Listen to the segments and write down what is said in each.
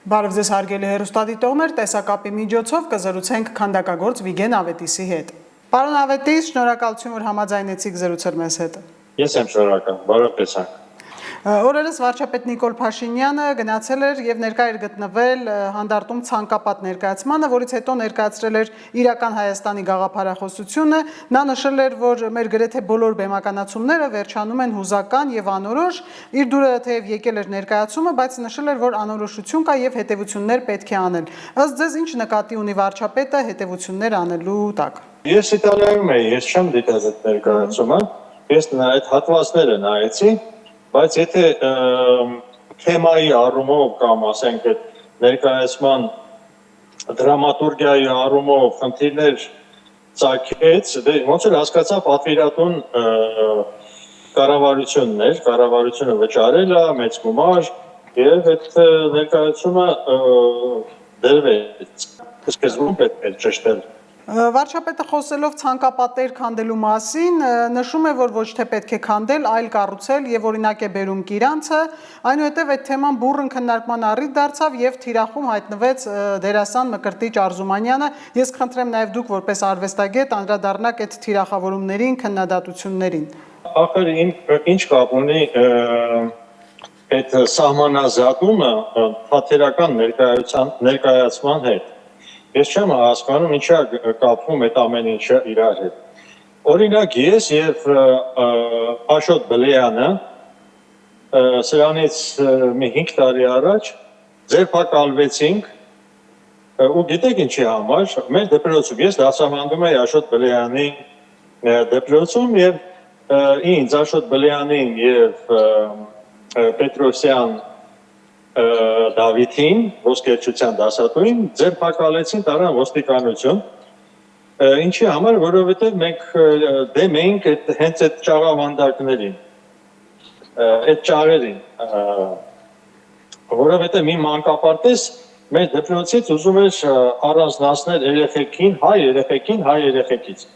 Բարև ձեզ հարգելի հեռուստադիտողներ, տեսակապի միջոցով կզրուցենք քանդակագործ Վիգեն Ավետիսի հետ։ Պարոն Ավետիս, շնորհակալություն, որ համաձայնեցիք զրուցել մեզ հետ։ Ես եմ շնորհակալ, բարև տեսանք։ Օրերս վարչապետ Նիկոլ Փաշինյանը գնացել էր եւ ներկա էր գտնվել հանդարտում ցանկապատ ներկայացմանը, որից հետո ներկայացրել էր իրական Հայաստանի գաղափարախոսությունը։ Նա նշել էր, որ մեր գրեթե բոլոր բեմականացումները վերջանում են հուզական եւ անորոշ։ Իր դուրը թեև եկել էր ներկայացումը, բայց նշել էր, որ անորոշություն կա եւ հետեւություններ պետք է անել։ Ըստ ձեզ ինչ նկատի ունի վարչապետը հետեւություններ անելու տակ։ Ես Իտալիայում եմ, ես չեմ դիտել այդ ներկայացումը։ Ես այդ հատվածները նայեցի, բայց եթե թեմայի առումով կամ ասենք այդ ներկայացման դրամատուրգիայի առումով խնդիրներ ծագեց, ոնց էլ հասկացա պատվիրատուն կառավարությունը վճարել է մեծ գումար եւ այդ ներկայացումը դրվեց։ Սկզբում պետք է ճշտել։ Վարչապետը խոսելով ցանկապատեր քանդելու մասին նշում է, որ ոչ թե պետք է քանդել, այլ կառուցել եւ օրինակ է բերում Կիրանցը, այնուհետեւ այդ թեման բուռն քննարկման առիթ դարձավ եւ թիրախում հայտնվեց դերասան Մկրտիչ Արզումանյանը։ Ես խնդրեմ նաեւ դուք որպես արվեստագետ անդրադառնաք այդ թիրախավորումներին, քննադատություններին։ Ախր ինչ կապ ունի այդ սահմանազատումը թատերական ներկայացման հետ։ Ես չեմ հասկանում ինչա կապվում այդ ամեն ինչը իրար հետ։ Օրինակ ես եւ Աշոտ Բլեյանը սրանից մի 5 տարի առաջ ձերբակալվեցինք ու գիտեք ինչի համար մեր դպրոցում ես դասավանդում էի Աշոտ Բլեյանի դպրոցում եւ ինձ Աշոտ Բլեյանին եւ Պետրոսյան Դավիթին, ոսկերչության դասատուին, ձերբակալեցին տարան ոստիկանություն, ինչի համար, որովհետև մենք դեմ էինք հենց այդ ճաղավանդակներին, այդ ճաղերին, որովհետև մի մանկապարտեզ մեր դպրոցից ուզում էր առանձնացնել հայ երեխեքից։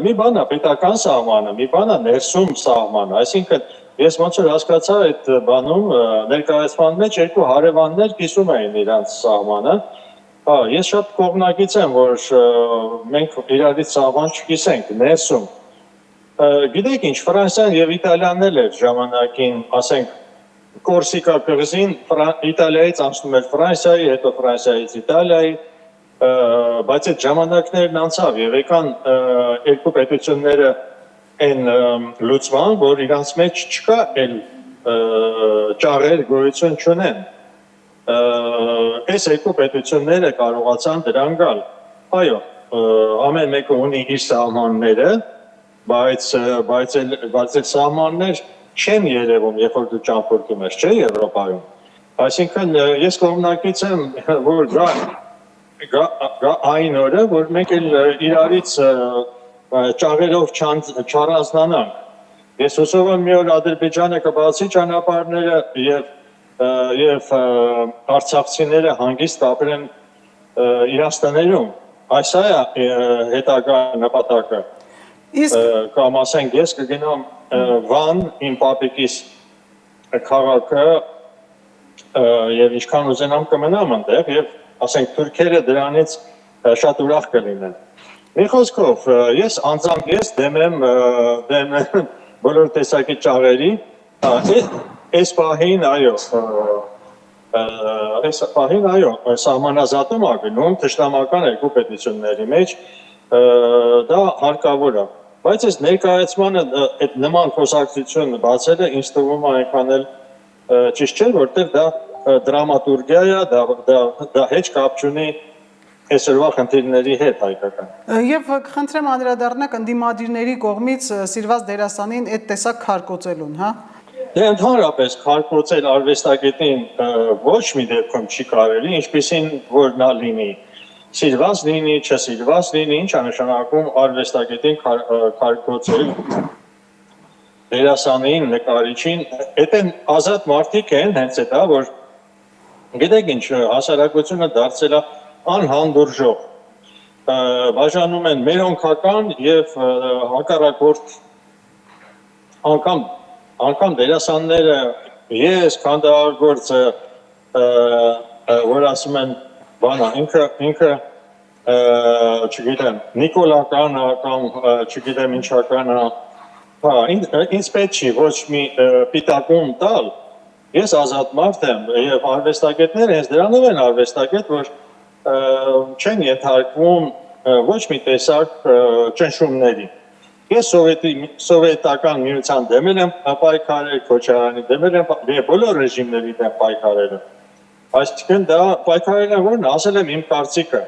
Մի բան է պետական սահմանը, մի բան է ներսում սահմանը, այսինքն ես ոնց որ հասկացա այդ բանում ներկայացման մեջ երկու հարևաններ կիսում էին իրանց սահմանը։ Ես շատ կողմնակից եմ, որ մենք իրարից սահման չկիսենք ներսում։ Գիտեք ինչ, Ֆրանսիան եւ Իտալիան էլ էր ժամանակին, ասենք, Կորսիկա կղզին Իտալիայից անցնում էր Ֆրանսիայի, հետո Ֆրանսիայից Իտալիայի, բայց այդ ժամանակներն անցավ եւ եկան երկու պետությունները այն լուծման, որ իրանց մեջ չկա էլ ճաղեր գոյություն չունեն։ Այս երկու պետությունները կարողացան դրան գալ։ Այո, ամեն մեկը ունի իր սահմանները, բայց այդ սահմաններ չեն երևում, երբ որ դու ճամփորդում ես, չէ՞ Եվրոպայում։ Այսինքն ես կողմնակից եմ, որ գա այն օրը, որ մենք էլ իրարից ճաղերով չառանձնանանք։ Ես հուսով եմ մի օր Ադրբեջանը կբացի ճանապարհները եւ արցախցիները հանգիստ ապրեն իրենց տներում։ Այս է հետագա նպատակը։ Կամ ասենք ես կգնամ Վան իմ պապիկիս քաղաքը եւ ինչքան ուզենամ կմնամ այնտեղ եւ ասենք թուրքերը դրանից շատ ուրախ կլինեն։ Մի խոսքով, ես անձամբ դեմ եմ բոլոր տեսակի ճաղերի, այս պահին այո, սահմանազատում ագնում թշնամական երկու պետությունների մեջ, դա հարկավոր է, բայց այս ներկայացմանը այդ նման խոսակցություն բացելը ինձ թվում է այնքան էլ ճիշտ չէ, որտեղ դա դրամատուրգիա է, դա հեչ կապ չունի այսօրվա խնդիրների հետ հայկական։ Եվ խնդրեմ անդրադառնաք ընդդիմադիրների կողմից սիրված դերասանին այդ տեսակ քարկոծելուն, հա։ Դե ընդհանրապես քարկոծել արվեստագետին ոչ մի դեպքում չի կարելի, ինչպեսին որ նա լինի։ Սիրված լինի, չսիրված լինի, ինչ է նշանակում արվեստագետին քարկոծել դերասանին, նկարիչին, այդ են ազատ մարդիկ են հենց այդ, որ գիտեք ինչ, հասարակությունը դարձել է անհանդուրժող, բաժանում են մերոնքական և հակառակորդ անգամ դերասանները, ես, քանդակագործը, ասում են բանա ինքը չգիտեմ նիկոլական կամ չգիտեմ ինչական հա ինձ պետք չի ոչ մի պիտակում տալ ես ազատ մարդ եմ եւ արվեստագետները հենց դրանով են արվեստագետ որ չեն ենթարկվում ոչ մի տեսակ ճնշումների ես սովետական միության դեմ եմ պայքարել Քոչարյանի դեմ եմ բոլոր ռեժիմների դեմ պայքարել այսինքն դա պայքարելը որն ասել եմ իմ կարծիքը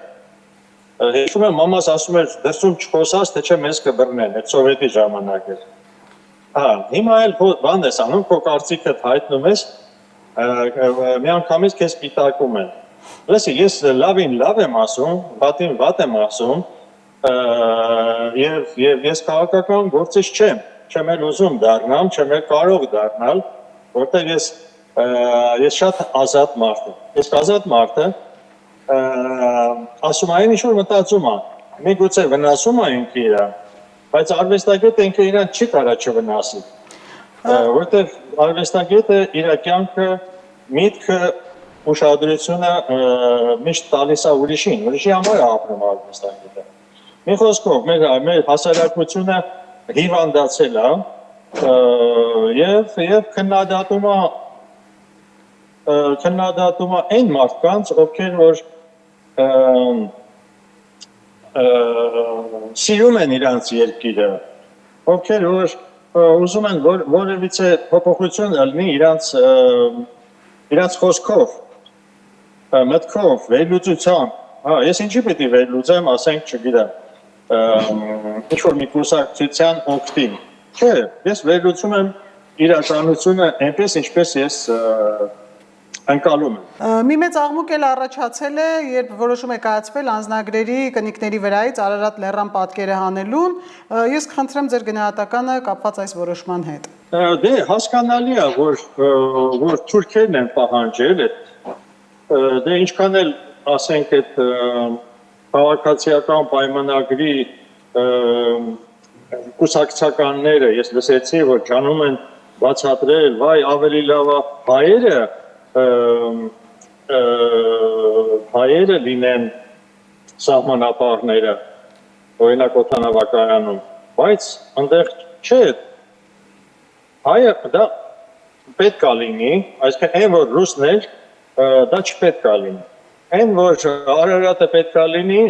հիշում եմ մամաս ասում էր դրսում չխոսած թե չէ մեզ կբռնեն այդ սովետի ժամանակ էր հա հիմա էլ բան ես անում քո կարծիքդ հայտնում ես միանգամից քեզ պիտակում են լսի ես լավին լավ եմ ասում վատին վատ եմ ասում եւ ես քաղաքական գործիչ չեմ էլ ուզում դառնամ չեմ էլ կարող դառնալ որտեղ ես շատ ազատ մարդ եմ ես ազատ մարդ եմ ասում այն ինչ որ մտածում է միգուցե վնասում է ինքը իրան բայց արվեստագետը ինքը իրան չի կարա չվնասի որտեղ արվեստագետը իր կյանքը միտքը ուշադրությունը միշտ տալիս է ուրիշի համար է ապրում արվեստագետը մի խոսքով մեր հասարակությունը հիվանդացել է եւ քննադատում է այն մարդկանց ովքեր որ սիրում են իրանց երկիրը ովքեր որ ուզում են որևիցե փոփոխություն լինի իրանց խոսքով մտքով վերլուծությամբ հա ես ինչի պետք է վերլուծեմ ասենք չգիտեմ ինչ որ մի կուսակցության օգտին չէ ես վերլուծում եմ իրականությունը այնպես ինչպես ես ընկալում եմ մի մեծ աղմուկ էլ առաջացել է երբ որոշում է կայացվել անձնագրերի կնիկների վրայից Արարատ լեռան պատկերը հանելուն ես կխնդրեմ ձեր գնահատականը կապված այս որոշման հետ դե հասկանալի է որ թուրքերն են պահանջել դե ինչքան էլ ասենք այդ քաղաքացիական պայմանագրի կուսակցականները ես լսեցի որ ջանում են բացատրել վայ ավելի լավ հայերը լինեն սահմանապահները օրինակ օդանավակայանում բայց այնտեղ չէ հայը դա պետք է լինի այսինքն այն որ ռուսներ դա չպետք է լինի այն որ Արարատը պետք է լինի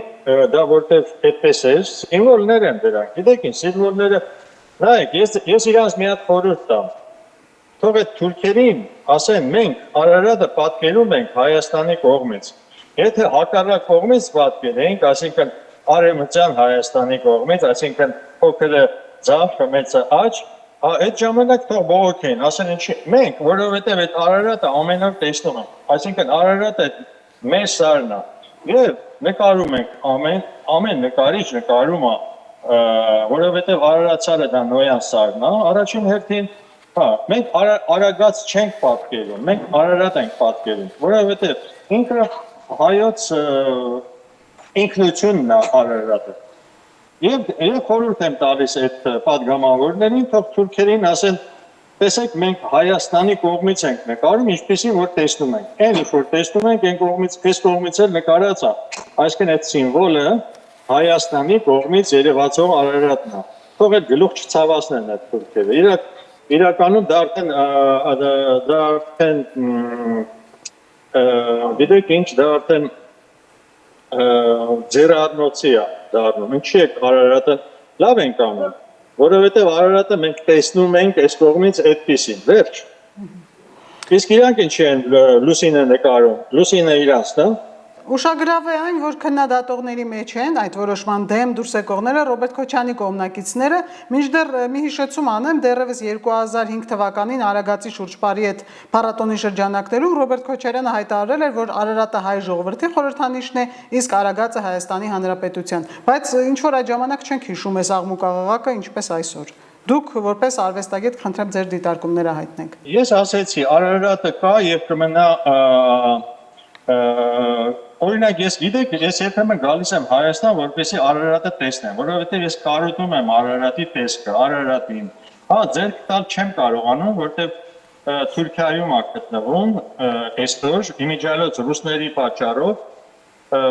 դա որտեվ այդպես է սիմվոլներ են դրանք գիտեք ինչ սիմվոլները նայեք ես իրանց մի հատ խորհուրդ տամ թող այդ թուրքերին ասեն մենք Արարատը պատկերում ենք Հայաստանի կողմից եթե հակառակ կողմից պատկերենք այսինքն արևմտյան Հայաստանի կողմից այսինքն փոքրը ձախ մեծը աջ այդ ժամանակ թող բողոքեն ասեն ինչի մենք որովհետև այդ Արարատը ամենուր տեսնում ենք այսինքն Արարատը մեր սարն է եւ նկարում ենք ամեն նկարիչ նկարում է որովհետեւ Արարատը դա նոյան սարն է առաջին հերթին հա մենք Արագած չենք պատկերում մենք Արարատ ենք պատկերում որովհետեւ ինքը հայոց ինքնությունն է Արարատը եւ խորհուրդ եմ տալիս այդ падգամավորներին թող թուրքերին ասեն տեսեք մենք Հայաստանի կողմից ենք նկարում ինչպեսին որ տեսնում ենք այն ինչ որ տեսնում ենք այն կողմից էլ նկարած է այսինքն այդ սիմվոլը Հայաստանի կողմից երևացող Արարատն է թող այդ գլուխ չցավացնեն այդ թուրքերը իրականում դա արդեն գիտեք ինչ դա արդեն ձեռառնոցի է դառնում ինչի է Արարատը լավ ենք անում որովհետև Արարատը մենք տեսնում ենք այս կողմից այդպեսին վերջ իսկ իրանք ինչի են լուսինը նկարում լուսինը իրանցն է Ուշագրավ է այն, որ քննադատողների մեջ են այդ որոշման դեմ դուրս եկողները Ռոբերտ Քոչարյանի կողմնակիցները, մինչդեռ մի հիշեցում անեմ, դեռևս 2005 թվականին Արագածի շուրջպարի այդ փառատոնի շրջանակներում Ռոբերտ Քոչարյանը հայտարարել էր, որ Արարատը հայ ժողովրդի խորհրդանիշն է, իսկ Արագածը Հայաստանի Հանրապետության, բայց ինչ որ այդ ժամանակ չենք հիշում այս աղմուկաղաղակը, ինչպես այսօր։ Դուք որպես արվեստագետ խնդրեմ ձեր դիտարկումները հայտնեք։ Ես ասեցի, Արարատը կա եւ կմնա օրինակ ես գիտեք, ես երբեմն գալիս եմ Հայաստան, որպեսզի Արարատը տեսնեմ, որովհետեւ ես կարոտում եմ Արարատի տեսքը, Արարատին։ Հա, ձեր տալ չեմ կարողանում, որտեւ Թուրքիայում է գտնվում այսօր իմիջիալոց ռուսների պատճառով,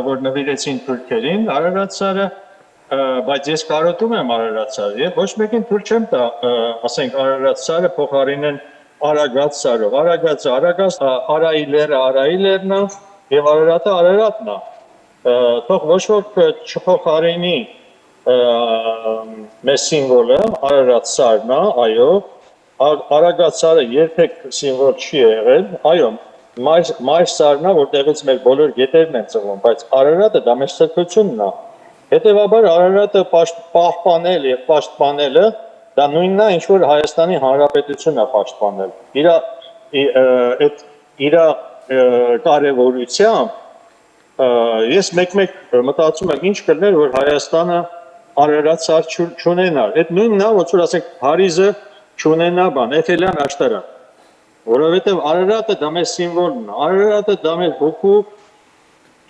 որ նվիրեցին թուրքերին Արարատ սարը, բայց ես կարոտում եմ Արարատ սարը եւ ոչ մեկին թույլ չեմ տա, ասենք Արարատ սարը փոխարինեն Արագած սարով։ Արագած Արայիլերն է եւ Արարատը Արարատն է։ Թող ոչ ոք չփոխարինի մեր սիմվոլը Արարատ սարն է, այո, Արագած սարը երբեք սիմվոլ չի եղել, այո, մայր սարն է, որտեղից մեր բոլոր գետերն են ծնվում, բայց Արարատը դա մեր սրբությունն է։ Հետևաբար Արարատը պահպանել եւ պաշտպանելը դա նույնն է, ինչ որ Հայաստանի Հանրապետությունն է պաշտպանել։ Իր կարևորությամբ ես մեկ-մեկ մտածում եմ ինչ կլներ, որ Հայաստանը Արարատ սար չունենար։ Այդ նույնն է, ոնց որ ասենք Փարիզը չունենա Էֆելյան աշտարակ, որովհետև Արարատը դա մեր սիմվոլն է, Արարատը դա մեր հոգու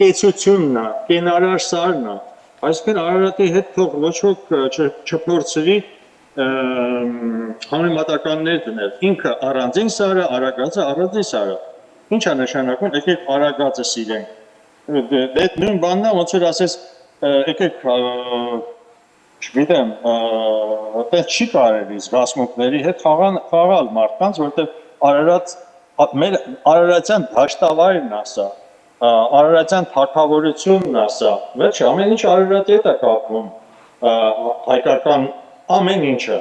կեցությունն է, կենարար սարն է, այսինքն Արարատի հետ թող ոչ ոք չփորձվի համեմատականներ դնել, ինքը առանձին սարը, Արագածը առանձին սարը, ինչ է նշանակում, եկեք Արագածը սիրենք, այդ նույն բանն է, ոնց որ ասես, եկեք չգիտեմ, այդպես չի կարելի զգացմունքների հետ խաղալ մարդկանց, որովհետև մեր Արարատյան դաշտավայրն է սա, Արարատյան թագավորությունն է սա, վերջը ամեն ինչ Արարատի հետ է կապվում, հայկական ամեն ինչը,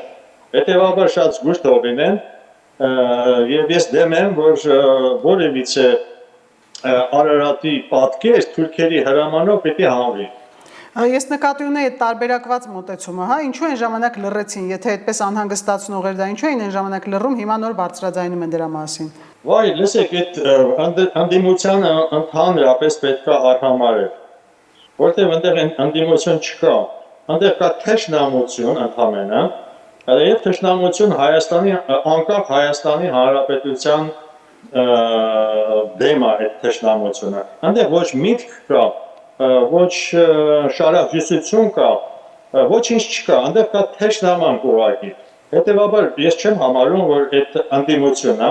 հետևաբար շատ զգույշ թող լինեն, եւ ես դեմ եմ, որ որևիցե Արարատի պատկեր թուրքերի հրամանով պիտի հանվի։ Ես նկատի ունեի այդ տարբերակված մոտեցումը, հա, ինչու են ժամանակ լռեցին, եթե այդպես անհանգստացնող էր դա, ինչու են ժամանակ լռում, հիմա նոր բարձրաձայնում են դրա մասին։ Վայ, լսեք, այդ անդիմությանը ընդհանրապես պետք է արհամարել, որտեղ այնտեղ անդիմություն չկա, այնտեղ կա թշնամություն ընդհանրապես, եւ թշնամություն Հայաստանի անկախ Հայաստանի Հանրապետության դեմ է այդ թշնամությունը, այնտեղ ոչ միտք կա, ոչ շարախուսություն կա, ոչինչ չկա, այնտեղ կա թշնաման ուղղակի։ Հետևաբար ես չեմ համարում, որ այդ անդիմությունն է,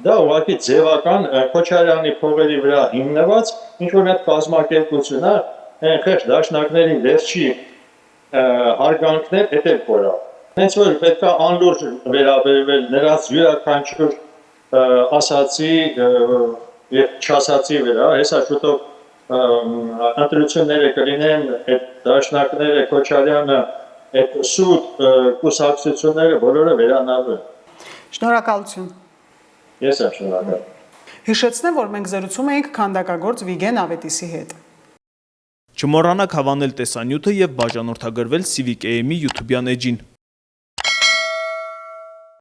դա ուղղակի ձևական Քոչարյանի փողերի վրա հիմնված ինչ-որ մի կազմակերպություն է, խեղճ դաշնակների վերջի հարգանքներ էդ կորա։ Հենց որ պետք է անլուրջ վերաբերվել նրանց յուրաքանչյուր ասացի եւ չասացի վրա, հեսա շուտով ընտրությունները կլինեն, այդ դաշնակները, Քոչարյանը, այդ սուտ կուսակցությունները բոլորը վերանալու են։ Շնորհակալություն։ Ես եմ շնորհակալ։ Հիշեցնեմ, որ մենք զրուցում էինք քանդակագործ Վիգեն Ավետիսի հետ։ Չմոռանաք հավանել տեսանյութը եւ բաժանորդագրվել Civic AM-ի YouTube-յան էջին։